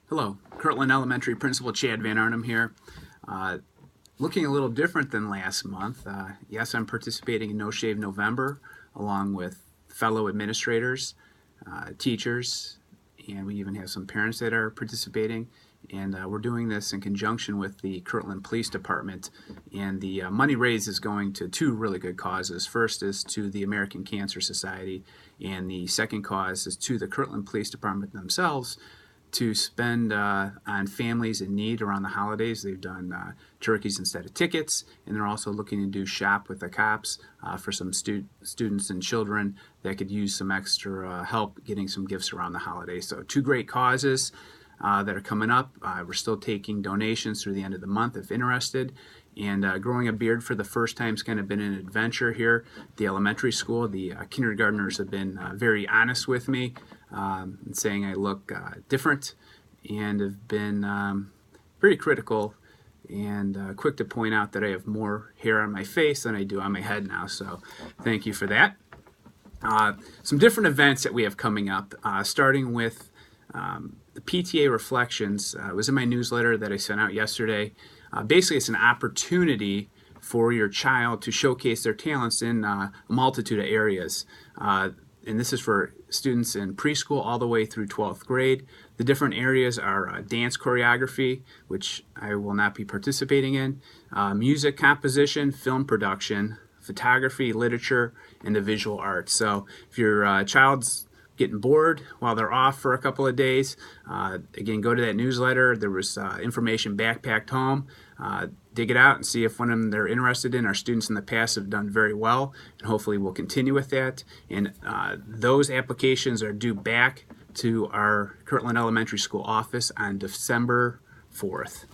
Hello, Kirtland Elementary Principal Chad Van Arnhem here. Looking a little different than last month. Yes, I'm participating in No Shave November along with fellow administrators, teachers, and we even have some parents that are participating. And we're doing this in conjunction with the Kirtland Police Department. And the money raised is going to two really good causes. First is to the American Cancer Society, and the second cause is to the Kirtland Police Department themselves to spend on families in need around the holidays. They've done turkeys instead of tickets, and they're also looking to do Shop with the Cops for some students and children that could use some extra help getting some gifts around the holidays. So two great causes that are coming up. We're still taking donations through the end of the month if interested. And growing a beard for the first time has kind of been an adventure here at the elementary school. The kindergartners have been very honest with me and saying I look different, and have been pretty critical and quick to point out that I have more hair on my face than I do on my head now. So thank you for that. Some different events that we have coming up, starting with the PTA Reflections. It was in my newsletter that I sent out yesterday. Basically, it's an opportunity for your child to showcase their talents in a multitude of areas. And this is for students in preschool all the way through 12th grade. The different areas are dance choreography, which I will not be participating in, music composition, film production, photography, literature, and the visual arts. So if your child's getting bored while they're off for a couple of days, again, go to that newsletter. There was information backpacked home. Dig it out and see if one of them they're interested in. Our students in the past have done very well, and hopefully we'll continue with that. And those applications are due back to our Kirtland Elementary School office on December 4th.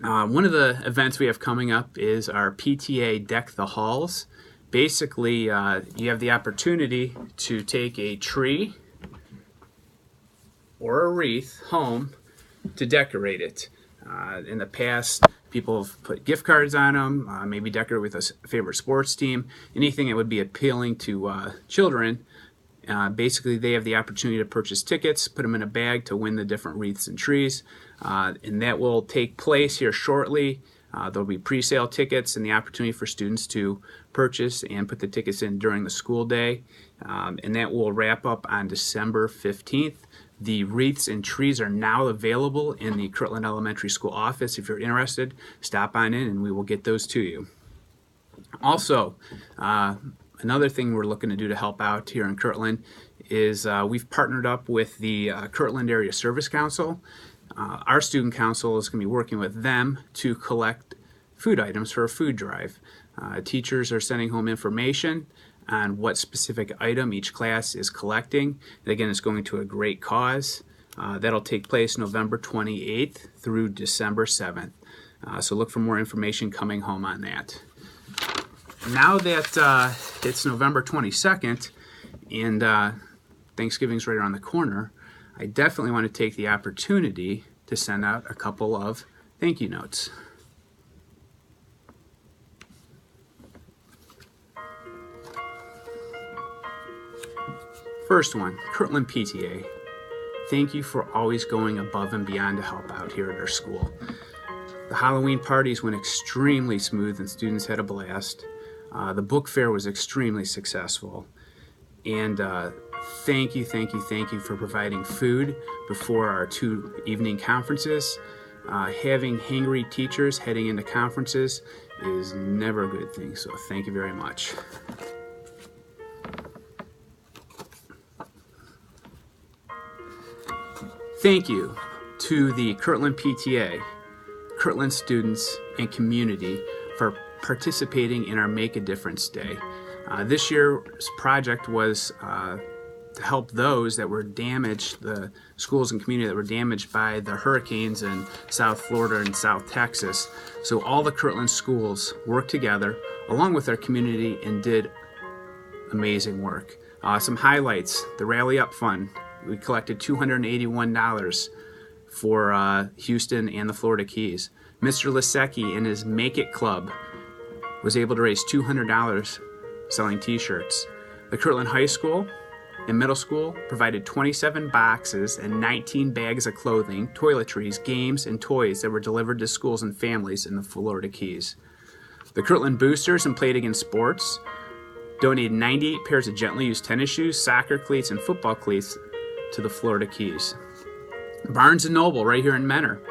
One of the events we have coming up is our PTA Deck the Halls. Basically, you have the opportunity to take a tree or a wreath home to decorate it. In the past, people have put gift cards on them, maybe decorate with a favorite sports team, anything that would be appealing to children. Basically, they have the opportunity to purchase tickets, put them in a bag to win the different wreaths and trees, and that will take place here shortly. There'll be pre-sale tickets and the opportunity for students to purchase and put the tickets in during the school day, and that will wrap up on December 15th. The wreaths and trees are now available in the Kirtland Elementary School office. If you're interested, stop on in and we will get those to you. Also, another thing we're looking to do to help out here in Kirtland is we've partnered up with the Kirtland Area Service Council. Our student council is going to be working with them to collect food items for a food drive. Teachers are sending home information on what specific item each class is collecting. And again, it's going to a great cause. That'll take place November 28th through December 7th. So look for more information coming home on that. Now that it's November 22nd and Thanksgiving's right around the corner, I definitely want to take the opportunity to send out a couple of thank you notes. First one, Kirtland PTA. Thank you for always going above and beyond to help out here at our school. The Halloween parties went extremely smooth and students had a blast. The book fair was extremely successful. And thank you for providing food before our two evening conferences. Having hangry teachers heading into conferences is never a good thing, so thank you very much. Thank you to the Kirtland PTA, Kirtland students, and community for participating in our Make a Difference Day. This year's project was to help those that were damaged, the schools and community that were damaged by the hurricanes in South Florida and South Texas. So all the Kirtland schools worked together along with our community and did amazing work. Some highlights, the Rally Up Fund. We collected $281 for Houston and the Florida Keys. Mr. Lisecki and his Make It Club was able to raise $200 selling t-shirts. The Kirtland High School in middle school provided 27 boxes and 19 bags of clothing, toiletries, games, and toys that were delivered to schools and families in the Florida Keys. The Kirtland Boosters and Played Again Sports donated 98 pairs of gently used tennis shoes, soccer cleats, and football cleats to the Florida Keys. Barnes & Noble, right here in Mentor,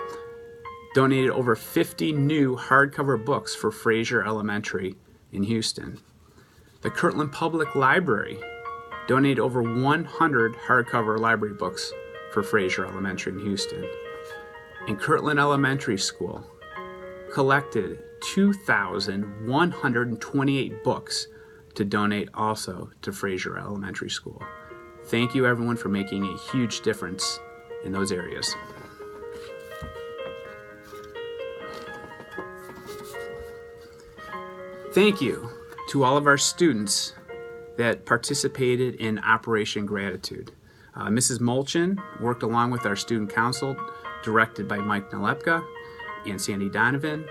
donated over 50 new hardcover books for Fraser Elementary in Houston. The Kirtland Public Library donated over 100 hardcover library books for Fraser Elementary in Houston. And Kirtland Elementary School collected 2,128 books to donate also to Fraser Elementary School. Thank you everyone for making a huge difference in those areas. Thank you to all of our students that participated in Operation Gratitude. Mrs. Molchin worked along with our student council, directed by Mike Nalepka and Sandy Donovan,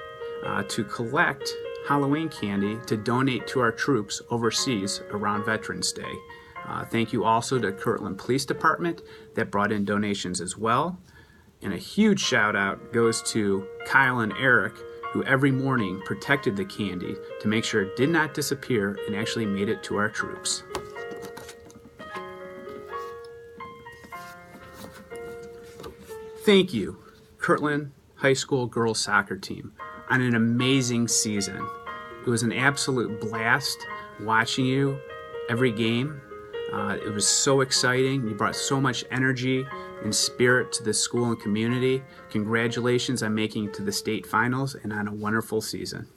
to collect Halloween candy to donate to our troops overseas around Veterans Day. Thank you also to Kirtland Police Department that brought in donations as well. And a huge shout out goes to Kyle and Eric, who every morning protected the candy to make sure it did not disappear and actually made it to our troops. Thank you, Kirtland High School girls soccer team, on an amazing season. It was an absolute blast watching you every game. It was so exciting. You brought so much energy and spirit to the school and community. Congratulations on making it to the state finals and on a wonderful season.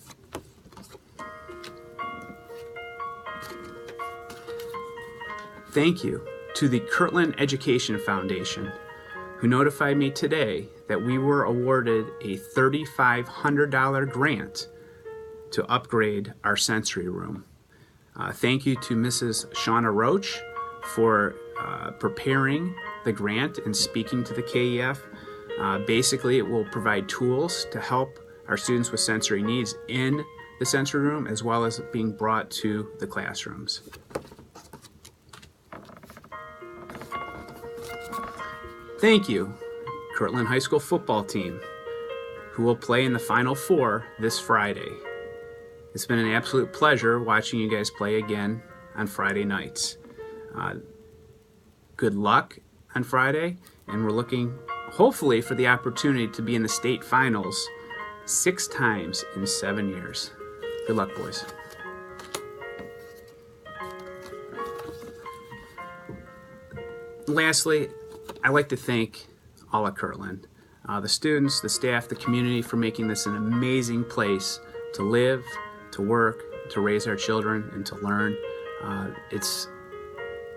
Thank you to the Kirtland Education Foundation, who notified me today that we were awarded a $3,500 grant to upgrade our sensory room. Thank you to Mrs. Shauna Roach for preparing the grant and speaking to the KEF. Basically, it will provide tools to help our students with sensory needs in the sensory room as well as being brought to the classrooms. Thank you, Kirtland High School football team, who will play in the Final Four this Friday. It's been an absolute pleasure watching you guys play again on Friday nights. Good luck on Friday, and we're looking hopefully for the opportunity to be in the state finals 6 times in 7 years. Good luck, boys. Lastly, I'd like to thank all of Kirtland, the students, the staff, the community for making this an amazing place to live, to work, to raise our children, and to learn. It's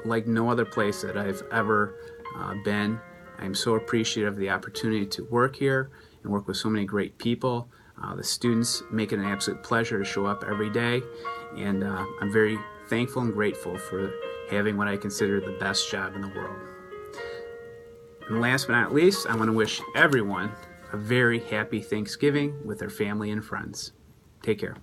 like no other place that I've ever been. I'm so appreciative of the opportunity to work here and work with so many great people. The students make it an absolute pleasure to show up every day, and I'm very thankful and grateful for having what I consider the best job in the world. And last but not least, I want to wish everyone a very happy Thanksgiving with their family and friends. Take care.